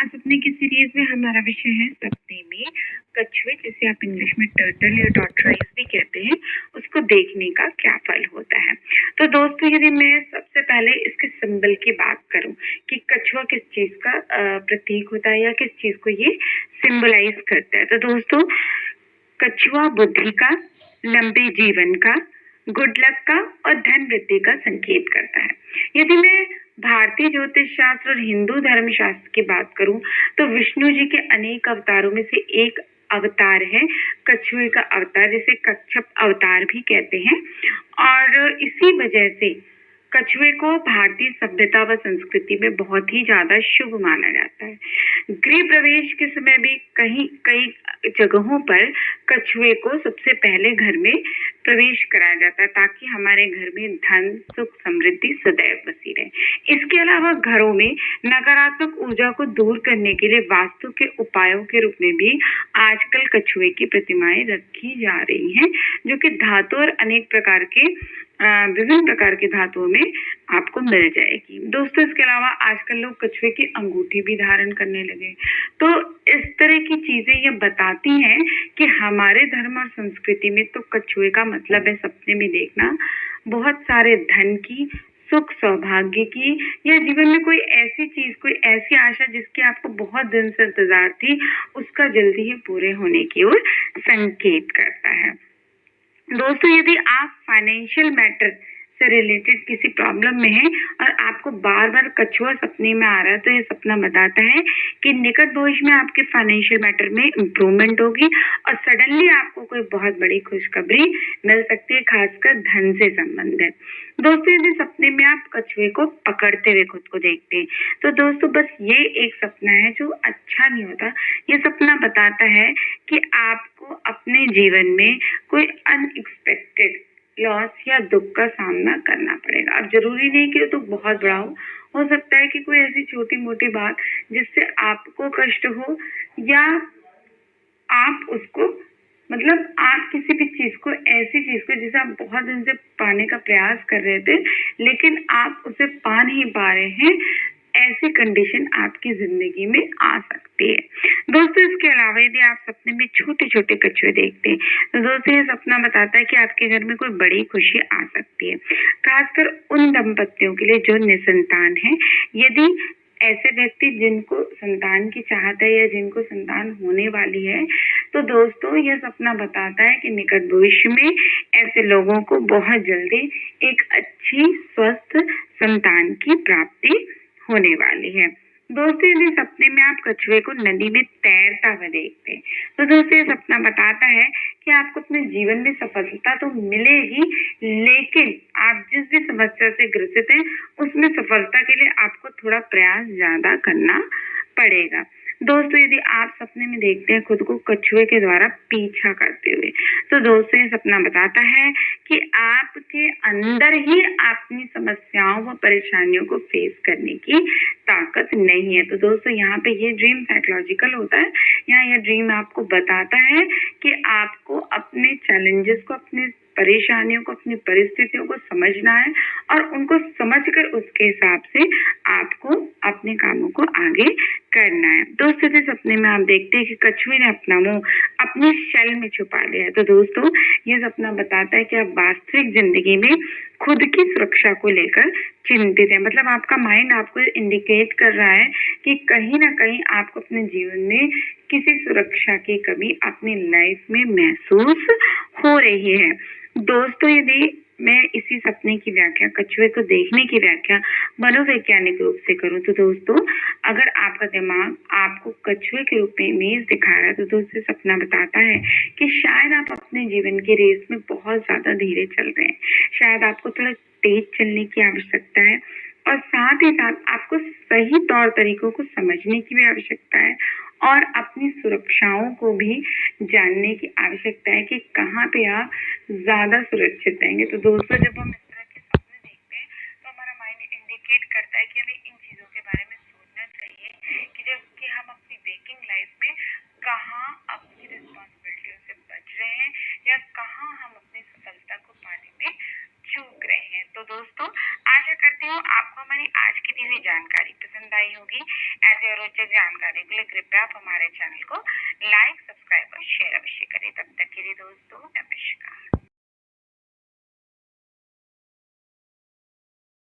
आज सपने की सीरीज में हमारा विषय है सपने में कछुए, जिसे आप इंग्लिश में टर्टल या टॉर्टोइज भी कहते हैं, उसको देखने का क्या फल होता है। तो दोस्तों, यदि मैं सबसे पहले इसके सिंबल की बात करूं कि कछुआ किस चीज का प्रतीक होता है या किस चीज को ये सिंबलाइज करता है, तो दोस्तों कछुआ बुद्धि का, लंबे जीवन का, गुड लक का और धन वृद्धि का संकेत करता है। यदि मैं भारतीय ज्योतिष शास्त्र और हिंदू धर्म शास्त्र की बात करूं तो विष्णु जी के अनेक अवतारों में से एक अवतार है कछुए का अवतार, जिसे कच्छप अवतार भी कहते हैं। और इसी वजह से कछुए को भारतीय सभ्यता व संस्कृति में बहुत ही ज्यादा शुभ माना जाता है। गृह प्रवेश के समय भी कई जगहों पर कछुए को सबसे पहले घर में प्रवेश कराया जाता है, ताकि हमारे घर में धन, सुख, समृद्धि सदैव बसी रहे। इसके अलावा घरों में नकारात्मक ऊर्जा को दूर करने के लिए वास्तु के उपायों के रूप में भी आजकल कछुए की प्रतिमाएं रखी जा रही हैं, जो कि धातु और अनेक प्रकार के विभिन्न प्रकार की धातुओं में आपको मिल जाएगी। दोस्तों, इसके अलावा आजकल लोग कछुए की अंगूठी भी धारण करने लगे। तो इस तरह की चीजें ये बताती हैं कि हमारे धर्म और संस्कृति में तो कछुए का मतलब है सपने में देखना बहुत सारे धन की, सुख, सौभाग्य की, या जीवन में कोई ऐसी चीज, कोई ऐसी आशा जिसकी आपको बहुत दिन से इंतजार थी, उसका जल्दी ही पूरे होने की ओर संकेत करता है। दोस्तों, यदि आप फाइनेंशियल मैटर से रिलेटेड किसी प्रॉब्लम में हैं और आपको बार बार कछुआ सपने में आ रहा है, तो ये सपना बताता है कि निकट भविष्य में आपके फाइनेंशियल मैटर में इम्प्रूवमेंट होगी और सडनली आपको कोई बहुत बड़ी खुशखबरी मिल सकती है, खासकर धन से संबंधित। दोस्तों, यदि सपने में आप कछुए को पकड़ते हुए खुद को देखते हैं, तो दोस्तों बस ये एक सपना है जो अच्छा नहीं होता। ये सपना बताता है कि आपको अपने जीवन में कोई अनएक्सपेक्टेड लॉस या दुख का सामना करना पड़ेगा। अब जरूरी नहीं कि तो बहुत बड़ा हो सकता है कि कोई ऐसी छोटी मोटी बात जिससे आपको कष्ट हो, या आप उसको आप किसी भी चीज को, ऐसी चीज को जिसे आप बहुत दिन से पाने का प्रयास कर रहे थे लेकिन आप उसे पा नहीं पा रहे हैं, ऐसी कंडीशन आपकी जिंदगी में आ सकती है। दोस्तों, इसके अलावा यदि आप सपने में छोटे छोटे कछुए देखते हैं, तो दोस्तों ये सपना बताता है कि आपके घर में कोई बड़ी खुशी आ सकती है, खासकर उन दंपतियों के लिए जो निसंतान है। यदि ऐसे व्यक्ति जिनको संतान की चाहत है या जिनको संतान होने वाली है, तो दोस्तों यह सपना बताता है कि निकट भविष्य में ऐसे लोगों को बहुत जल्दी एक अच्छी स्वस्थ संतान की प्राप्ति होने वाली है। दोस्तों, यदि सपने में आप कछुए को नदी में तैरता हुआ देखते हैं, तो दोस्तों ये सपना बताता है कि आपको अपने जीवन में सफलता तो मिलेगी, लेकिन आप जिस भी समस्या से ग्रसित हैं उसमें सफलता के लिए आपको थोड़ा प्रयास ज्यादा करना पड़ेगा। दोस्तों, यदि आप सपने में देखते हैं खुद को कछुए के द्वारा पीछा करते हुए, तो दोस्तों ये सपना बताता है कि आपके अंदर ही अपनी समस्याओं व परेशानियों को फेस करने की ताकत नहीं है। तो दोस्तों, यहाँ पे ये ड्रीम साइकोलॉजिकल होता है। यहाँ यह ड्रीम आपको बताता है कि आपको अपने चैलेंजेस को, अपने परेशानियों को, अपनी परिस्थितियों को समझना है और उनको समझकर उसके हिसाब से आपको अपने कामों को आगे करना है। दोस्तों, इस सपने में आप देखते हैं कि कछुए ने अपना मुंह अपनी शेल में छुपा लिया है। तो दोस्तों, ये सपना बताता है कि आप वास्तविक जिंदगी में खुद की सुरक्षा को लेकर चिंतित है। आपका माइंड आपको इंडिकेट कर रहा है कि कहीं ना कहीं आपको अपने जीवन में किसी सुरक्षा की कमी अपनी लाइफ में महसूस हो रही है। दोस्तों, यदि मैं इसी सपने की व्याख्या, कछुए को देखने की व्याख्या मनोवैज्ञानिक रूप से करूं, तो दोस्तों अगर आपका दिमाग आपको कछुए के रूप में इमेज दिखा रहा है, तो दोस्तों सपना बताता है कि शायद आप अपने जीवन की रेस में बहुत ज्यादा धीरे चल रहे हैं। शायद आपको थोड़ा तेज चलने की आवश्यकता है और साथ ही साथ आपको सही तौर तरीकों को समझने की भी आवश्यकता है और अपनी सुरक्षाओं को भी जानने की आवश्यकता है कि कहाँ पे आप ज्यादा सुरक्षित रहेंगे। तो दोस्तों, जब हम इस तरह के सपने देखते हैं तो हमारा माइंड इंडिकेट करता है कि हमें इन चीजों के बारे में सोचना चाहिए कि जबकि हम अपनी वेकिंग लाइफ में कहाँ अपनी रिस्पॉन्सिबिलिटियों से बच रहे हैं या कहाँ हम अपनी सफलता को पाने में चूक रहे हैं। तो दोस्तों, आशा करती हूँ आपको हमारी आज की दी हुई जानकारी पसंद आई होगी। ऐसे और रोचक जानकारी के लिए कृपया आप हमारे चैनल को लाइक, सब्सक्राइब और शेयर अवश्य करें। तब तक के लिए दोस्तों नमस्कार।